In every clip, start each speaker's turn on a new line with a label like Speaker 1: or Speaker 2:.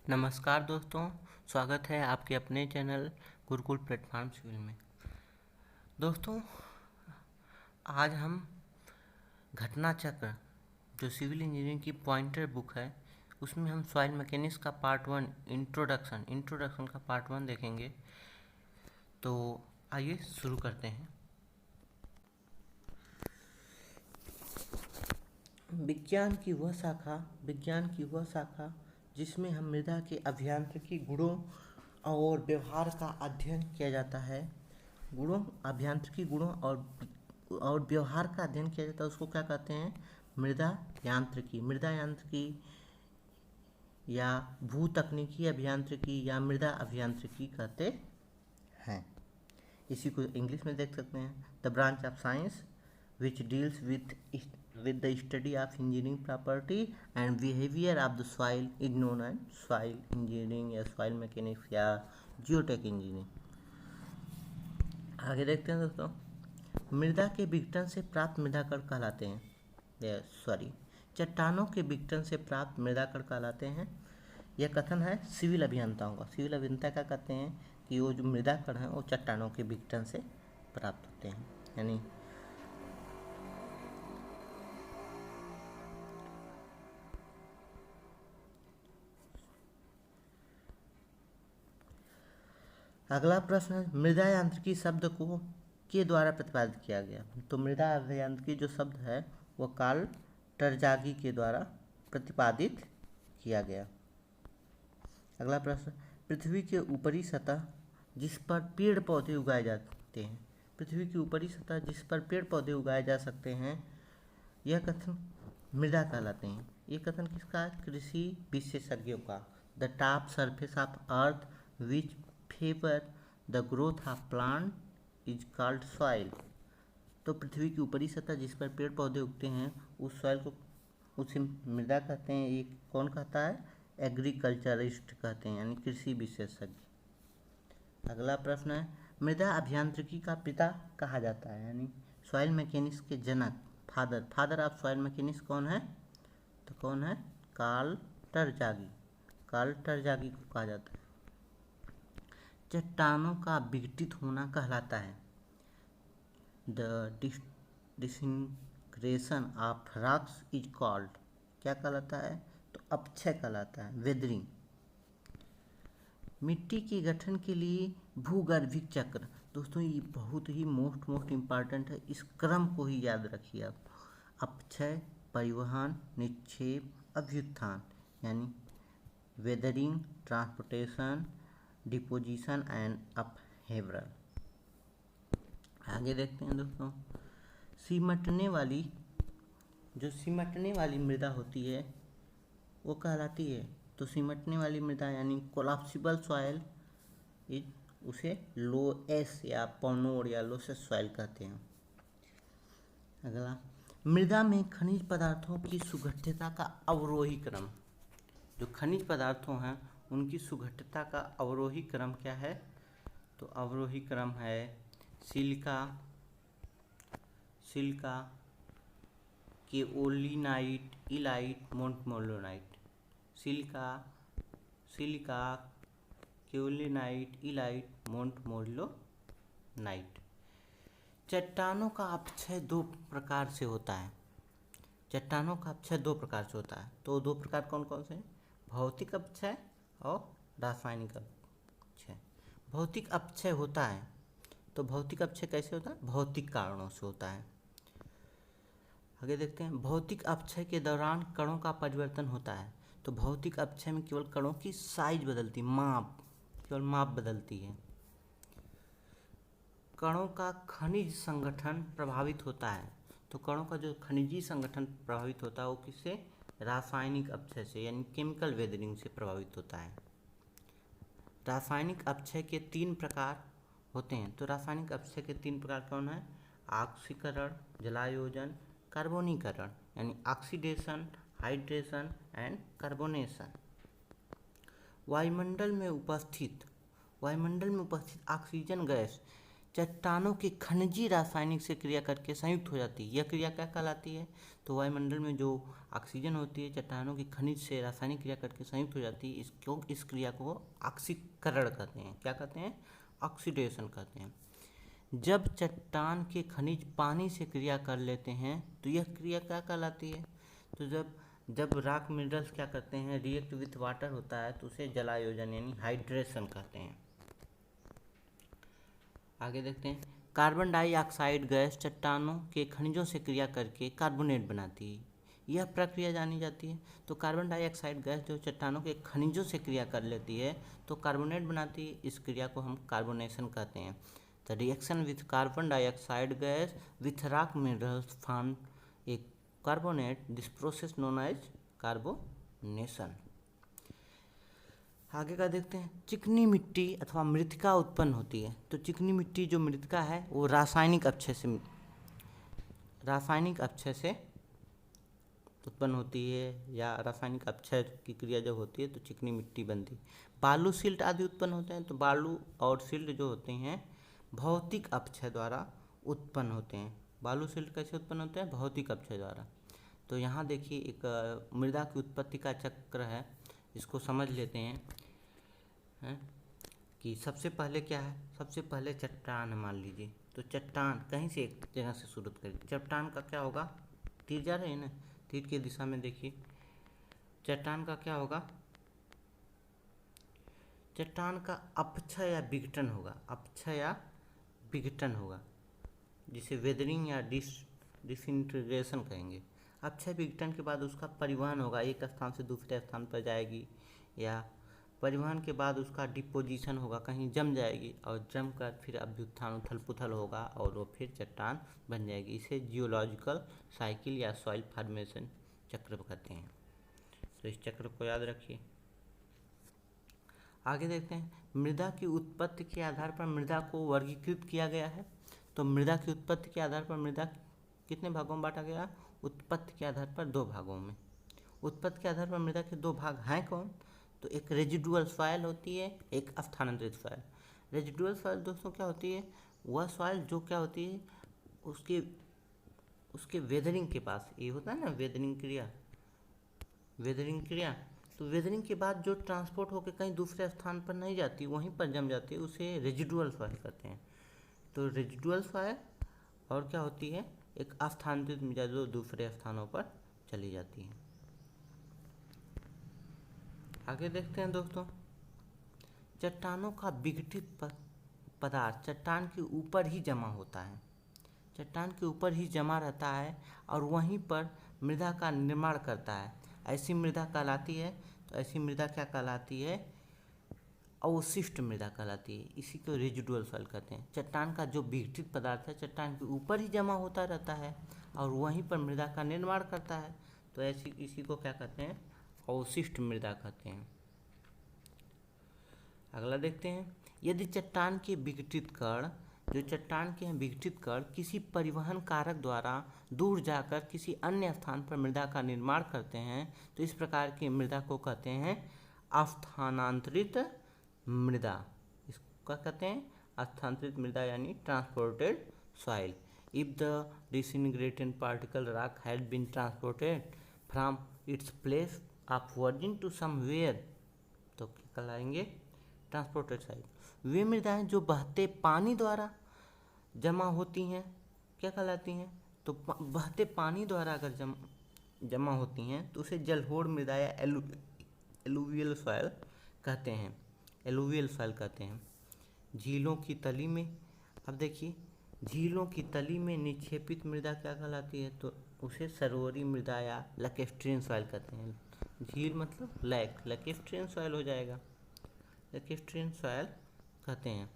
Speaker 1: नमस्कार दोस्तों, स्वागत है आपके अपने चैनल गुरुकुल प्लेटफॉर्म सिविल में। दोस्तों, आज हम घटना चक्र जो सिविल इंजीनियरिंग की पॉइंटर बुक है उसमें हम सॉइल मैकेनिक्स का पार्ट 1 इंट्रोडक्शन का पार्ट 1 देखेंगे। तो आइए शुरू करते हैं। विज्ञान की वह शाखा जिसमें हम मृदा के अभियांत्रिकी गुणों और व्यवहार का अध्ययन किया जाता है। अभियांत्रिकी गुणों और व्यवहार का अध्ययन किया जाता है, उसको क्या कहते हैं? मृदा यांत्रिकी या भू तकनीकी अभियांत्रिकी या मृदा अभियांत्रिकी कहते हैं। इसी को इंग्लिश में देख सकते हैं, the branch of science which deals with the study of engineering property and behavior of the soil is known as soil engineering या soil mechanics या geotech engineering। आगे देखते हैं दोस्तों, मृदा के विघटन से प्राप्त मृदा कण कहलाते हैं। चट्टानों के विघटन से प्राप्त मृदा कण कहलाते हैं। यह कथन है सिविल अभियंताओं का। सिविल अभियंता क्या कहते हैं कि वो जो मृदा कण है वो चट्टानों के विघटन से प्राप्त होते हैं। यानी अगला प्रश्न है, मृदा यांत्रिकी शब्द को के द्वारा प्रतिपादित किया गया। तो मृदा यांत्रिकी जो शब्द है वो कार्ल टरज़ागी के द्वारा प्रतिपादित किया गया। अगला प्रश्न, पृथ्वी के ऊपरी सतह जिस पर पेड़ पौधे उगाए जाते हैं, पृथ्वी की ऊपरी सतह जिस पर पेड़ पौधे उगाए जा सकते हैं, यह कथन मृदा कहलाते हैं। ये कथन किसका? कृषि विशेषज्ञों का। The top surface of earth which favour the growth of plant is called soil. तो पृथ्वी की ऊपरी सतह जिस पर पेड़ पौधे उगते हैं उस सॉइल को उसे मृदा कहते हैं। ये कौन कहता है? एग्रीकल्चरिस्ट कहते हैं, यानी कृषि विशेषज्ञ। अगला प्रश्न है, मृदा अभियांत्रिकी का पिता कहा जाता है, यानी सॉइल मैकेनिक्स के जनक, फादर ऑफ सॉइल मैकेनिक्स कौन है? तो कौन है? कार्ल टरज़ागी को कहा जाता है। चट्टानों का विघटित होना कहलाता है। The disintegration of rocks is called, क्या कहलाता है? तो अपक्षय कहलाता है, वेदरिंग। मिट्टी के गठन के लिए भूगर्भिक चक्र। दोस्तों ये बहुत ही मोस्ट इम्पॉर्टेंट है, इस क्रम को ही याद रखिए आप। अपक्षय, परिवहन, निक्षेप, अभ्युत्थान, यानी वेदरिंग, ट्रांसपोर्टेशन, डिपोजिशन एंड अपहेवरल। आगे देखते हैं दोस्तों, सिमटने वाली मृदा होती है वो कहलाती है। तो सिमटने वाली मृदा यानी कोलैप्सिबल सॉइल उसे लोएस या पॉनोर या लोसेस सॉइल कहते हैं। अगला, मृदा में खनिज पदार्थों की सुगठितता का अवरोही क्रम। जो खनिज पदार्थों हैं उनकी सुगठितता का अवरोही क्रम क्या है? तो अवरोही क्रम है silica, kaolinite, illite, montmorillonite. Silica, kaolinite, illite, montmorillonite. चट्टानों का अपक्षय दो प्रकार से होता है। तो दो प्रकार कौन कौन से हैं? भौतिक अपक्षय और रासायनिक अपक्षय। भौतिक अपक्षय होता है, तो भौतिक अपक्षय कैसे होता है? भौतिक कारणों से होता है। आगे देखते हैं, भौतिक अपक्षय के दौरान कणों का परिवर्तन होता है। तो भौतिक अपक्षय में केवल कणों की साइज बदलती, केवल माप बदलती है। कणों का खनिज संगठन प्रभावित होता है। तो कणों का जो खनिजी संगठन प्रभावित होता है वो किससे? रासायनिक अपक्षय से, यानी केमिकल वेदरिंग से प्रभावित होता है। रासायनिक अपक्षय के 3 प्रकार होते हैं। तो रासायनिक अपक्षय के 3 प्रकार कौन है? ऑक्सीकरण, जलायोजन, कार्बोनीकरण, यानी ऑक्सीडेशन, हाइड्रेशन एंड कार्बोनेशन। वायुमंडल में उपस्थित ऑक्सीजन गैस चट्टानों की खनिजी रासायनिक से क्रिया करके संयुक्त हो जाती है। यह क्रिया क्या कहलाती है? तो वायुमंडल में जो ऑक्सीजन होती है चट्टानों की खनिज से रासायनिक क्रिया करके संयुक्त हो जाती है, इस क्रिया को ऑक्सीकरण कहते हैं। क्या कहते हैं? ऑक्सीडेशन कहते हैं। जब चट्टान के खनिज पानी से क्रिया कर लेते हैं तो यह क्रिया क्या कहलाती है? तो जब रॉक मिनरल्स क्या करते हैं, रिएक्ट विथ वाटर होता है, तो उसे जलायोजन यानी हाइड्रेशन कहते हैं। आगे देखते हैं, कार्बन डाइऑक्साइड गैस चट्टानों के खनिजों से क्रिया करके कार्बोनेट बनाती है। यह प्रक्रिया जानी जाती है। तो कार्बन डाइऑक्साइड गैस जो चट्टानों के खनिजों से क्रिया कर लेती है तो कार्बोनेट बनाती है। इस क्रिया को हम कार्बोनेशन कहते हैं। The reaction with carbon dioxide gas with rock minerals form a carbonate, this process known as carbonation. आगे का देखते हैं, चिकनी मिट्टी अथवा मृतिका उत्पन्न होती है। तो चिकनी मिट्टी जो मृतिका है वो रासायनिक अपक्षय से उत्पन्न होती है, या रासायनिक अपक्षय की क्रिया जब होती है तो चिकनी मिट्टी बनती है। बालू सिल्ट आदि उत्पन्न होते हैं। तो बालू और सिल्ट जो होते हैं भौतिक अपक्षय द्वारा उत्पन्न होते हैं। बालू सिल्ट कैसे उत्पन्न होते हैं? भौतिक अपक्षय द्वारा। तो यहाँ देखिए एक मृदा की उत्पत्ति का चक्र है, इसको समझ लेते हैं कि सबसे पहले क्या है। सबसे पहले चट्टान मान लीजिए, तो चट्टान कहीं से एक जगह से शुरू करें। चट्टान का क्या होगा? तीर जा रहे हैं ना, तीर की दिशा में देखिए। चट्टान का क्या होगा? चट्टान का अपक्षय या विघटन होगा। अपक्षय या विघटन होगा, जिसे वेदरिंग या डिसइंटीग्रेशन कहेंगे। अपक्षय विघटन के बाद उसका परिवहन होगा, एक स्थान से दूसरे स्थान पर जाएगी, या परिवहन के बाद उसका डिपोजिशन होगा, कहीं जम जाएगी, और जम कर फिर अभ्युत्थान उथल पुथल होगा और वो फिर चट्टान बन जाएगी। इसे जियोलॉजिकल साइकिल या सॉइल फॉर्मेशन चक्र कहते हैं। तो इस चक्र को याद रखिए। आगे देखते हैं, मृदा की उत्पत्ति के आधार पर मृदा को वर्गीकृत किया गया है। तो मृदा की उत्पत्ति के आधार पर मृदा कितने भागों में बांटा गया? उत्पत्ति के आधार पर 2 भागों में। उत्पत्ति के आधार पर मृदा के 2 भाग हैं कौन? तो एक रेजिडुअल सॉइल होती है, एक स्थानांतरित सॉइल। रेजिडुअल सॉइल दोस्तों क्या होती है? वह सॉइल जो क्या होती है, उसके वेदरिंग के पास, ये होता है ना वेदरिंग क्रिया, तो वेदरिंग के बाद जो ट्रांसपोर्ट होकर कहीं दूसरे स्थान पर नहीं जाती, वहीं पर जम जाती है, उसे रेजिडुअल सॉइल कहते हैं। तो रेजिडुअल सॉइल और क्या होती है? एक अस्थानांतरित मृदा जो दूसरे स्थानों पर चली जाती है। आगे देखते हैं दोस्तों, चट्टानों का विघटित पदार्थ चट्टान के ऊपर ही जमा होता है। चट्टान के ऊपर ही जमा रहता है और वहीं पर मृदा का निर्माण करता है। ऐसी मृदा कहलाती है। तो ऐसी मृदा क्या कहलाती है? अवशिष्ट मृदा कहलाती है। इसी को रेजिडुअल सॉइल कहते हैं। चट्टान का जो विघटित पदार्थ है चट्टान के ऊपर ही जमा होता रहता है और वहीं पर मृदा का निर्माण करता है। तो ऐसी इसी को क्या कहते हैं? अवशिष्ट मृदा कहते हैं। अगला देखते हैं, यदि चट्टान के विघटित कण किसी परिवहन कारक द्वारा दूर जाकर किसी अन्य स्थान पर मृदा का निर्माण करते हैं तो इस प्रकार की मृदा को कहते हैं स्थानांतरित मृदा। इसको कहते हैं स्थानांतरित मृदा यानी transported soil. If the disintegrated particle rock had been transported from its place of virgin to somewhere, तो क्या कहलाएंगे? Transported soil. वे मृदाएं जो बहते पानी द्वारा जमा होती हैं क्या कहलाती हैं? तो बहते पानी द्वारा अगर जमा होती हैं तो उसे जलहोड़ मृदा या एलुवियल सॉइल कहते हैं। एलुवियल सॉइल कहते हैं। झीलों की तली में, अब देखिए, झीलों की तली में निक्षेपित मृदा क्या कहलाती है? तो उसे सरोवरी मृदा या लैकेस्ट्रियन सॉइल कहते हैं। झील मतलब लैकेस्ट्रियन सॉइल हो जाएगा, लैकेस्ट्रियन सॉइल कहते हैं।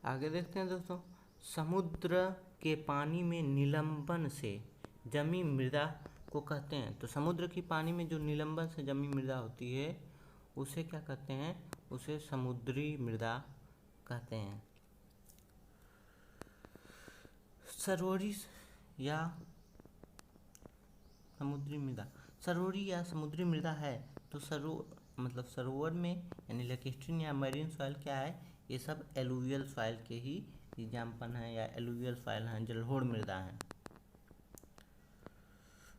Speaker 1: आगे देखते हैं दोस्तों, समुद्र के पानी में निलंबन से जमी मृदा को कहते हैं। तो समुद्र की पानी में जो निलंबन से जमी मृदा होती है उसे क्या कहते हैं? उसे समुद्री मृदा कहते हैं। सरोवरी या समुद्री मृदा है तो सरोवर में यानी लैकेस्ट्रियन या मैरीन सॉइल क्या है? ये सब एलुवियल सॉइल के ही एग्जाम्पल हैं या एलुवियल सॉइल हैं, जलोढ़ मृदा हैं।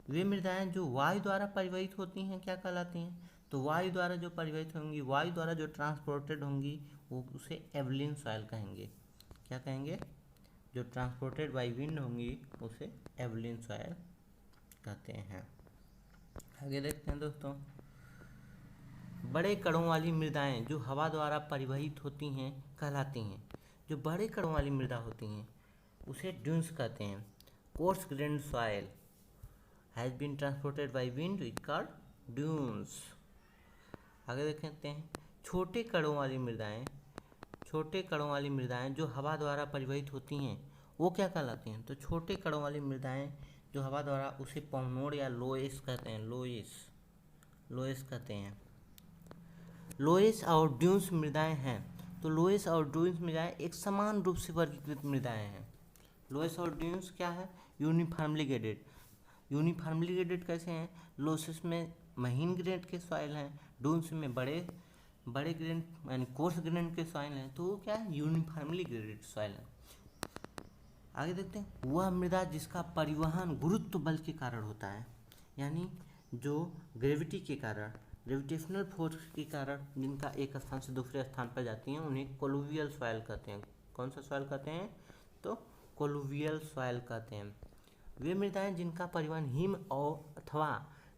Speaker 1: वे मृदाएं जो वायु द्वारा परिवहित होती हैं क्या कहलाती हैं? तो वायु द्वारा जो परिवहित होंगी, वायु द्वारा जो ट्रांसपोर्टेड होंगी, वो उसे एवलिन सॉइल कहेंगे। क्या कहेंगे? जो ट्रांसपोर्टेड बाई विंड होंगी उसे एवलिन सॉइल कहते हैं। आगे देखते हैं दोस्तों, बड़े कणों वाली मृदाएं जो हवा द्वारा परिवहित होती हैं कहलाती हैं। जो बड़े कणों वाली मृदा होती हैं उसे ड्यून्स कहते हैं। Coarse grained soil has been transported by wind is called dunes. आगे देखते हैं, छोटे कणों वाली मृदाएं जो हवा द्वारा परिवहित होती हैं वो क्या कहलाती हैं? तो छोटे कणों वाली मृदाएं जो हवा द्वारा, उसे पोमनोड या लोएस कहते हैं। लोएस कहते हैं। लोएस और ड्यून्स मृदाएं हैं। तो लोएस और ड्यून्स मृदाएं एक समान रूप से वर्गीकृत मृदाएं हैं। लोएस और ड्यून्स क्या है? Uniformly graded. यूनिफॉर्मली ग्रेडेड कैसे हैं? लोएस में महीन ग्रेड के सॉइल हैं, ड्यून्स में बड़े ग्रेड यानी कोर्स ग्रेड के सॉइल हैं। तो वो क्या है? यूनिफॉर्मली ग्रेडेड सॉइल है। आगे देखते हैं, वह मृदा जिसका परिवहन गुरुत्व बल के कारण होता है, यानी जो ग्रेविटी के कारण, ग्रेविटेशनल फोर्स के कारण जिनका एक स्थान से दूसरे स्थान पर जाती हैं, उन्हें कोलुवियल सॉइल कहते हैं। कौन सा सॉइल कहते हैं? तो कोलुवियल सॉइल कहते हैं। वे मृदाएं जिनका परिवहन हिम और अथवा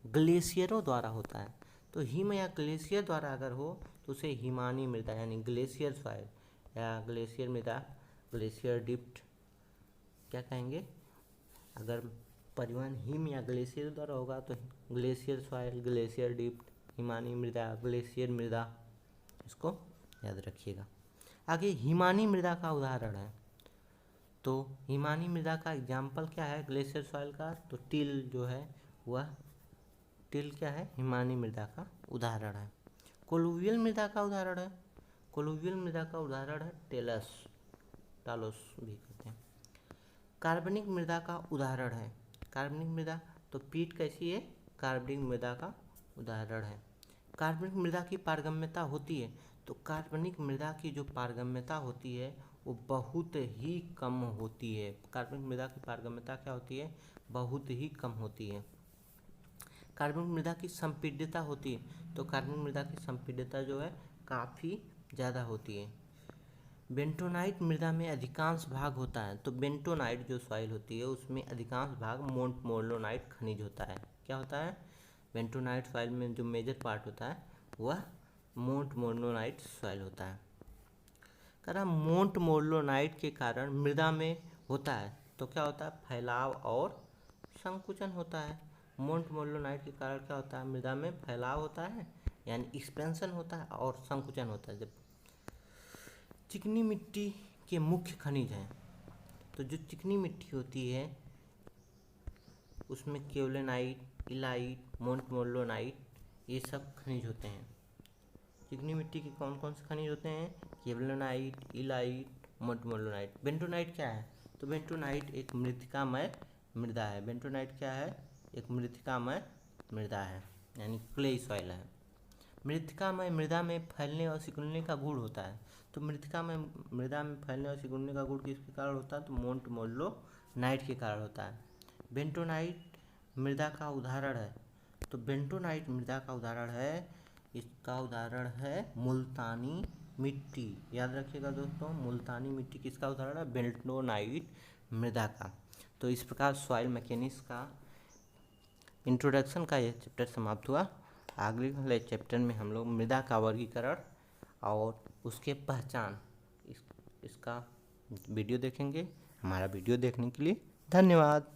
Speaker 1: ग्लेशियरों द्वारा होता है। तो हिम या ग्लेशियर द्वारा अगर हो तो उसे हिमानी मृदा यानी ग्लेशियर सॉइल या ग्लेशियर मृदा, ग्लेशियर डिप्ट क्या कहेंगे? अगर परिवहन हिम या ग्लेशियर द्वारा होगा तो ग्लेशियर सॉइल, ग्लेशियर डिप्ट, हिमानी मृदा, ग्लेशियर मृदा, इसको याद रखिएगा। आगे हिमानी मृदा का उदाहरण है। तो हिमानी मृदा का एग्जाम्पल क्या है ग्लेशियर सॉइल का? तो टिल जो है वह टिल क्या है? हिमानी मृदा का उदाहरण है। कोलुवियल मृदा का उदाहरण है। कोलुवियल मृदा का उदाहरण है टालोस भी कहते हैं। कार्बनिक मृदा का उदाहरण है। कार्बनिक मृदा, तो पीट कैसी है? कार्बनिक मृदा का उदाहरण है। कार्बनिक मृदा की पारगम्यता होती है। तो कार्बनिक मृदा की जो पारगम्यता होती है वो बहुत ही कम होती है। कार्बनिक मृदा की पारगम्यता क्या होती है? बहुत ही कम होती है। कार्बनिक मृदा की संपीड्यता होती है। तो कार्बनिक मृदा की संपीड्यता जो है काफ़ी ज़्यादा होती है। बेंटोनाइट मृदा में अधिकांश भाग होता है। तो बेंटोनाइट जो सॉइल होती है उसमें अधिकांश भाग मोंटमोर्लोनाइट खनिज होता है। क्या होता है? बेंटोनाइट सॉइल में जो मेजर पार्ट होता है वह मोंटमोर्लोनाइट सॉइल होता है। कारण मोंटमोर्लोनाइट के कारण मृदा में होता है तो क्या होता है? फैलाव और संकुचन होता है। मोंटमोर्लोनाइट के कारण क्या होता है? मृदा में फैलाव होता है यानी एक्सपेंशन होता है और संकुचन होता है। जब चिकनी मिट्टी के मुख्य खनिज हैं, तो जो चिकनी मिट्टी होती है उसमें केवलेनाइट, इलाइट, मोंटमोर्लोनाइट ये सब खनिज होते हैं। चिकनी मिट्टी के कौन कौन से खनिज होते हैं? केवलेनाइट, इलाइट, मोंटमोर्लोनाइट। बेंटोनाइट क्या है? तो बेंटोनाइट एक मृतिकामय मृदा है। बेंटोनाइट क्या है? एक मृतिकामय मृदा है यानी क्ले सॉइल है। मृतिकामय मृदा में फैलने और सिकुड़ने का गुण होता है। तो मृतिकामय मृदा में फैलने और सिकुड़ने का गुण किसके कारण होता है? तो मोंटमोर्लोनाइट के कारण होता है। बेंटोनाइट मृदा का उदाहरण है। तो बेंटोनाइट मृदा का उदाहरण है, इसका उदाहरण है मुल्तानी मिट्टी। याद रखिएगा दोस्तों, मुल्तानी मिट्टी किसका उदाहरण है? बेंटोनाइट मृदा का। तो इस प्रकार सॉइल मैकेनिक्स का इंट्रोडक्शन का यह चैप्टर समाप्त हुआ। अगले वाले चैप्टर में हम लोग मृदा का वर्गीकरण और उसके पहचान इसका वीडियो देखेंगे। हमारा वीडियो देखने के लिए धन्यवाद।